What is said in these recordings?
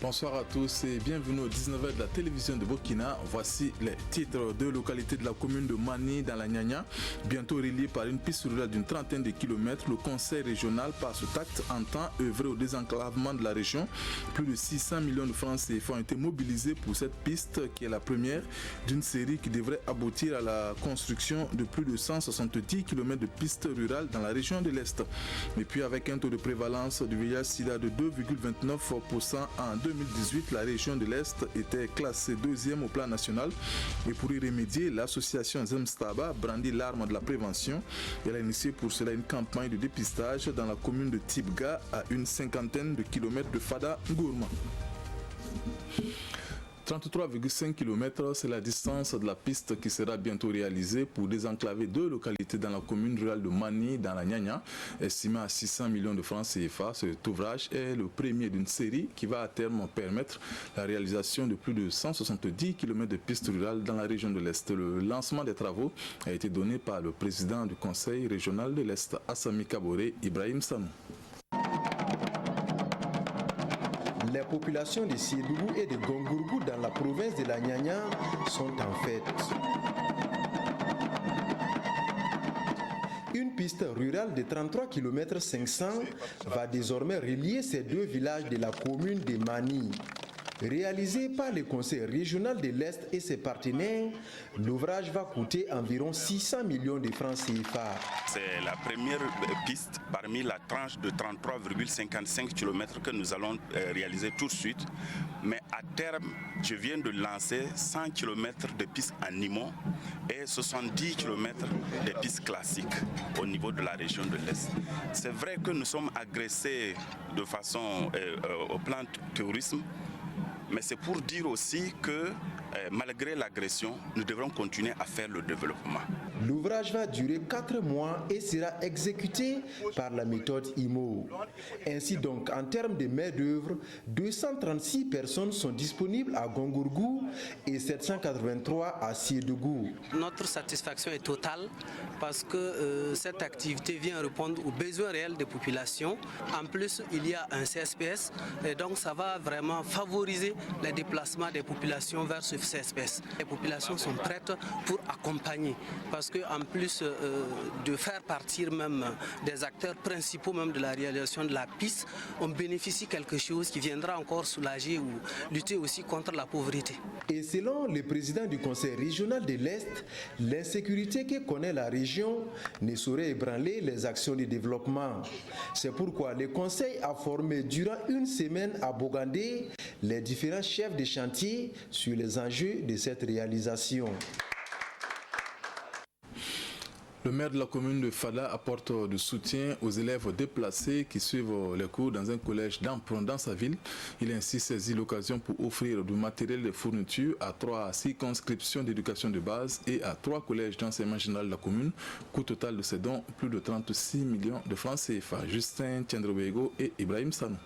Bonsoir à tous et bienvenue au 19h de la télévision de Burkina. Voici les titres de localité de la commune de Mani dans la Nyanya. Bientôt relié par une piste rurale d'une trentaine de kilomètres, le conseil régional par ce acte entend œuvrer au désenclavement de la région. Plus de 600 millions de francs CFA ont été mobilisés pour cette piste qui est la première d'une série qui devrait aboutir à la construction de plus de 170 km de pistes rurales dans la région de l'Est. Et puis avec un taux de prévalence du VIH-Sida de 2,29% en 2018, la région de l'Est était classée deuxième au plan national. Et pour y remédier, l'association Zemstaba brandit l'arme de la prévention. Elle a initié pour cela une campagne de dépistage dans la commune de Tibga à une cinquantaine de kilomètres de Fada Ngourma. 33,5 km, c'est la distance de la piste qui sera bientôt réalisée pour désenclaver deux localités dans la commune rurale de Mani, dans la Nyanya, estimée à 600 millions de francs CFA. Cet ouvrage est le premier d'une série qui va à terme permettre la réalisation de plus de 170 km de pistes rurales dans la région de l'Est. Le lancement des travaux a été donné par le président du conseil régional de l'Est, Assami Kabore, Ibrahim Sanou. Les populations de Siedougou et de Gongourgou dans la province de la Nyanya sont en fête. Une piste rurale de 33 km 500 va désormais relier ces deux villages de la commune de Mani. Réalisé par le conseil régional de l'Est et ses partenaires, l'ouvrage va coûter environ 600 millions de francs CFA. C'est la première piste parmi la tranche de 33,55 km que nous allons réaliser tout de suite. Mais à terme, je viens de lancer 100 km de pistes en Nimon et 70 km de pistes classiques au niveau de la région de l'Est. C'est vrai que nous sommes agressés de façon au plan tourisme, mais c'est pour dire aussi que malgré l'agression, nous devrons continuer à faire le développement. L'ouvrage va durer 4 mois et sera exécuté par la méthode IMO. Ainsi donc, en termes de main-d'œuvre, 236 personnes sont disponibles à Gongourgou et 783 à Siedougou. Notre satisfaction est totale parce que cette activité vient répondre aux besoins réels des populations. En plus, il y a un CSPS et donc ça va vraiment favoriser les déplacements des populations vers ce CSPS. Les populations sont prêtes pour accompagner parce qu'en plus de faire partir même des acteurs principaux même de la réalisation de la piste, on bénéficie de quelque chose qui viendra encore soulager ou lutter aussi contre la pauvreté. Et selon le président du conseil régional de l'Est, l'insécurité que connaît la région ne saurait ébranler les actions de développement. C'est pourquoi le conseil a formé durant une semaine à Bogandé les différents chefs de chantier sur les enjeux de cette réalisation. Le maire de la commune de Fada apporte du soutien aux élèves déplacés qui suivent les cours dans un collège d'Ampron dans sa ville. Il a ainsi saisi l'occasion pour offrir du matériel de fourniture à 3 circonscriptions d'éducation de base et à 3 collèges d'enseignement général de la commune. Coût total de ces dons, plus de 36 millions de francs CFA. Justin Tiendrobego et Ibrahim Sanou.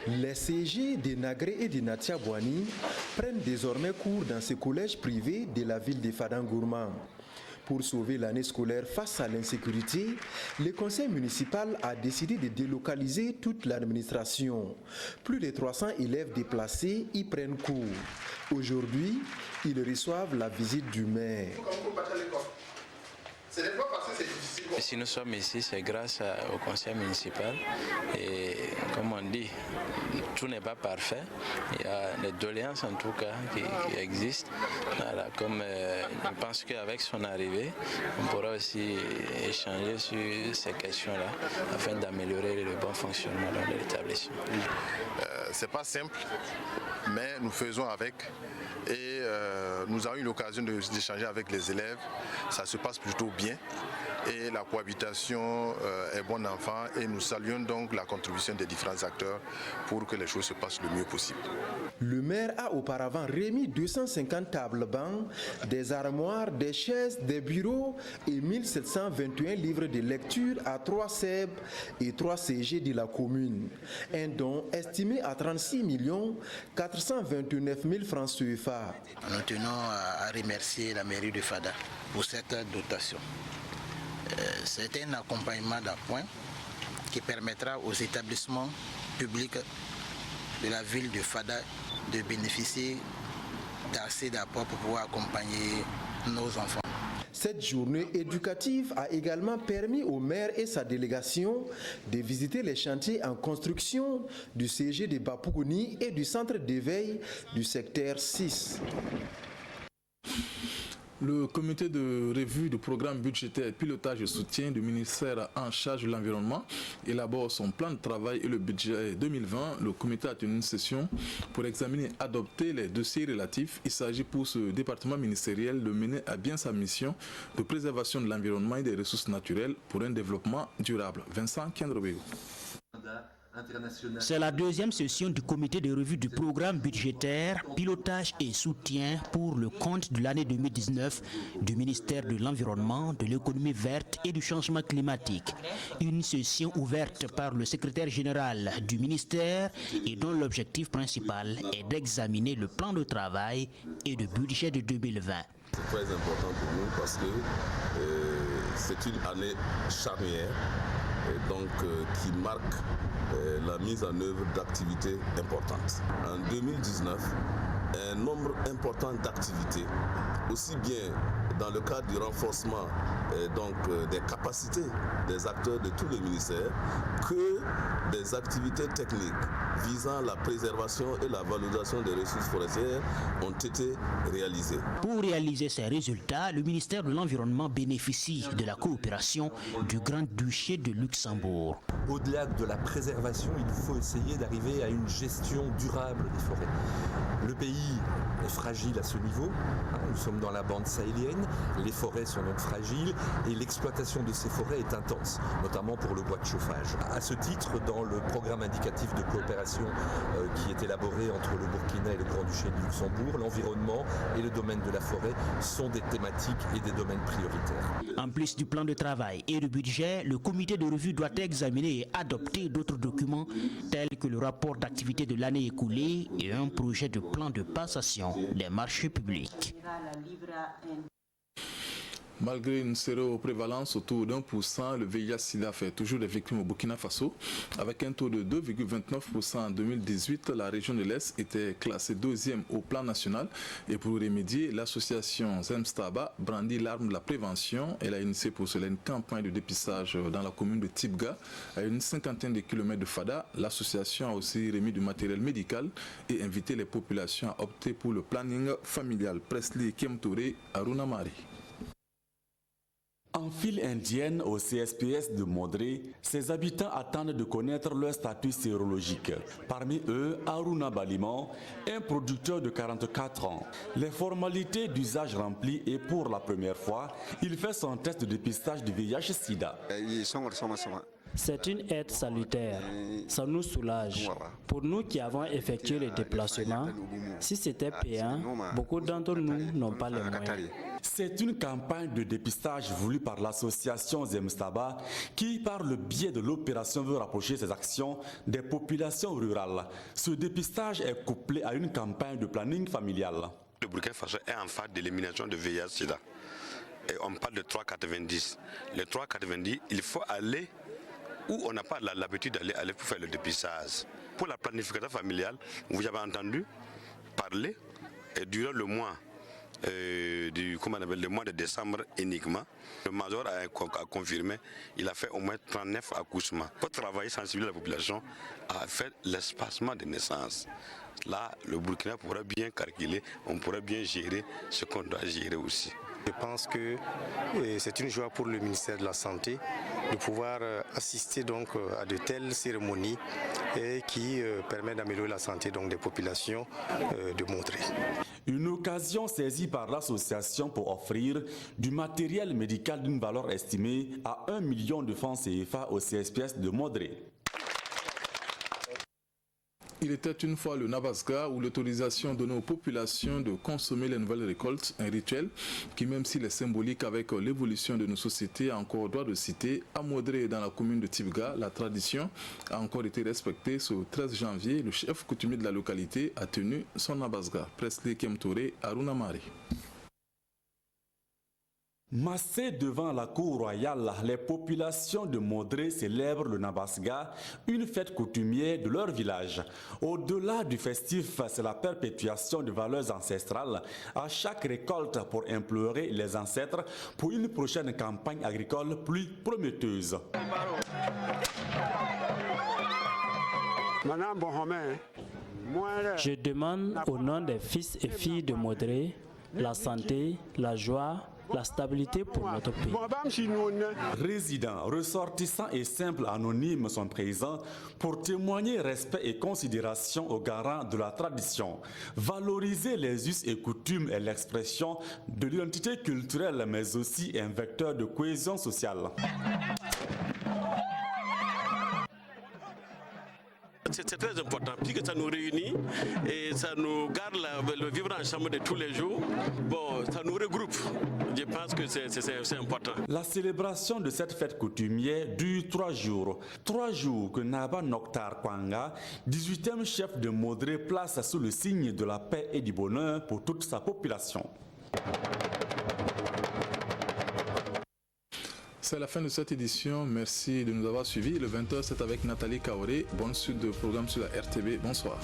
Les CG de Nagré et de Natia Bouani prennent désormais cours dans ce collège privé de la ville de Fadangourma. Pour sauver l'année scolaire face à l'insécurité, le conseil municipal a décidé de délocaliser toute l'administration. Plus de 300 élèves déplacés y prennent cours. Aujourd'hui, ils reçoivent la visite du maire. Si nous sommes ici, c'est grâce au conseil municipal et comme on dit, tout n'est pas parfait. Il y a des doléances en tout cas qui existent. Voilà, comme je pense qu'avec son arrivée, on pourra aussi échanger sur ces questions-là afin d'améliorer le bon fonctionnement de l'établissement. C'est pas simple, mais nous faisons avec et nous avons eu l'occasion d'échanger avec les élèves. Ça se passe plutôt bien et la cohabitation est bon enfant et nous saluons donc la contribution des différents acteurs pour que les choses se passent le mieux possible. Le maire a auparavant remis 250 tables bancs, des armoires, des chaises, des bureaux et 1721 livres de lecture à 3 CEB et 3 CG de la commune. Un don estimé à 36 429 000 francs CFA. Nous tenons à remercier la mairie de Fada pour cette dotation. C'est un accompagnement d'appoint qui permettra aux établissements public de la ville de Fada de bénéficier d'assez d'apports pour pouvoir accompagner nos enfants. Cette journée éducative a également permis au maire et sa délégation de visiter les chantiers en construction du CG de Bapougouni et du centre d'éveil du secteur 6. Le comité de revue du programme budgétaire pilotage et soutien du ministère en charge de l'environnement élabore son plan de travail et le budget 2020. Le comité a tenu une session pour examiner et adopter les dossiers relatifs. Il s'agit pour ce département ministériel de mener à bien sa mission de préservation de l'environnement et des ressources naturelles pour un développement durable. Vincent Kendrobeo. C'est la deuxième session du comité de revue du programme budgétaire, pilotage et soutien pour le compte de l'année 2019 du ministère de l'Environnement, de l'économie verte et du changement climatique. Une session ouverte par le secrétaire général du ministère et dont l'objectif principal est d'examiner le plan de travail et le budget de 2020. C'est très important pour nous parce que c'est une année charnière qui marque la mise en œuvre d'activités importantes. En 2019, un nombre important d'activités, aussi bien dans le cadre du renforcement des capacités des acteurs de tous les ministères que des activités techniques visant la préservation et la valorisation des ressources forestières ont été réalisées. Pour réaliser ces résultats, le ministère de l'Environnement bénéficie de la coopération du Grand-Duché de Luxembourg. Au-delà de la préservation, il faut essayer d'arriver à une gestion durable des forêts. Le pays est fragile à ce niveau, nous sommes dans la bande sahélienne, les forêts sont donc fragiles et l'exploitation de ces forêts est intense, notamment pour le bois de chauffage. À ce titre, dans le programme indicatif de coopération qui est élaboré entre le Burkina et le Grand-Duché de Luxembourg, l'environnement et le domaine de la forêt sont des thématiques et des domaines prioritaires. En plus du plan de travail et du budget, le comité de revue doit examiner et adopter d'autres documents tels que le rapport d'activité de l'année écoulée et un projet de plan de passation des marchés publics. Malgré une séroprévalence autour d'1%, le VIH-Sida fait toujours des victimes au Burkina Faso. Avec un taux de 2,29% en 2018, la région de l'Est était classée deuxième au plan national. Et pour remédier, l'association Zemstaba brandit l'arme de la prévention. Elle a initié pour cela une campagne de dépistage dans la commune de Tibga, à une cinquantaine de kilomètres de Fada. L'association a aussi remis du matériel médical et invité les populations à opter pour le planning familial. Presley Kemtouré, Aruna Mari. En file indienne au CSPS de Modré, ses habitants attendent de connaître leur statut sérologique. Parmi eux, Aruna Baliman, un producteur de 44 ans. Les formalités d'usage remplies et pour la première fois, il fait son test de dépistage du VIH-Sida. C'est une aide salutaire, ça nous soulage. Pour nous qui avons effectué les déplacements, si c'était payant, beaucoup d'entre nous n'ont pas les moyens. C'est une campagne de dépistage voulue par l'association Zemstaba qui, par le biais de l'opération, veut rapprocher ses actions des populations rurales. Ce dépistage est couplé à une campagne de planning familial. Le Burkina Faso est en phase d'élimination de VIH-Sida. Et on parle de 3,90. Le 3,90, il faut aller où on n'a pas l'habitude d'aller pour faire le dépistage. Pour la planification familiale, vous avez entendu parler, et durant le mois le mois de décembre uniquement, le major a confirmé, il a fait au moins 39 accouchements. Pour travailler, sensibiliser la population à faire l'espacement des naissances. Là, le Burkina pourra bien calculer, on pourra bien gérer ce qu'on doit gérer aussi. Je pense que c'est une joie pour le ministère de la Santé de pouvoir assister donc à de telles cérémonies et qui permettent d'améliorer la santé donc des populations de Modré. Une occasion saisie par l'association pour offrir du matériel médical d'une valeur estimée à 1 million de francs CFA au CSPS de Modré. Il était une fois le Nabasga où l'autorisation donnée aux populations de consommer les nouvelles récoltes, un rituel qui, même s'il est symbolique avec l'évolution de nos sociétés, a encore droit de citer. À Modré, dans la commune de Tibga, la tradition a encore été respectée. Ce 13 janvier, le chef coutumier de la localité a tenu son Nabasga. Presley Kemtouré, Aruna Mari. Massées devant la cour royale, les populations de Modré célèbrent le Nabasga, une fête coutumière de leur village. Au-delà du festif, c'est la perpétuation de valeurs ancestrales à chaque récolte pour implorer les ancêtres pour une prochaine campagne agricole plus prometteuse. Je demande au nom des fils et filles de Modré la santé, la joie, la stabilité pour notre pays. Résidents, ressortissants et simples anonymes sont présents pour témoigner respect et considération aux garants de la tradition. Valoriser les us et coutumes est l'expression de l'identité culturelle, mais aussi un vecteur de cohésion sociale. C'est très important, puisque ça nous réunit et ça nous garde le vivre ensemble de tous les jours. Bon, ça nous regroupe. Je pense que c'est important. La célébration de cette fête coutumière dure 3 jours. 3 jours que Naba Noktar Kwanga, 18e chef de Modré, place sous le signe de la paix et du bonheur pour toute sa population. C'est la fin de cette édition. Merci de nous avoir suivis. Le 20h, c'est avec Nathalie Kaoré. Bonne suite de programme sur la RTB. Bonsoir.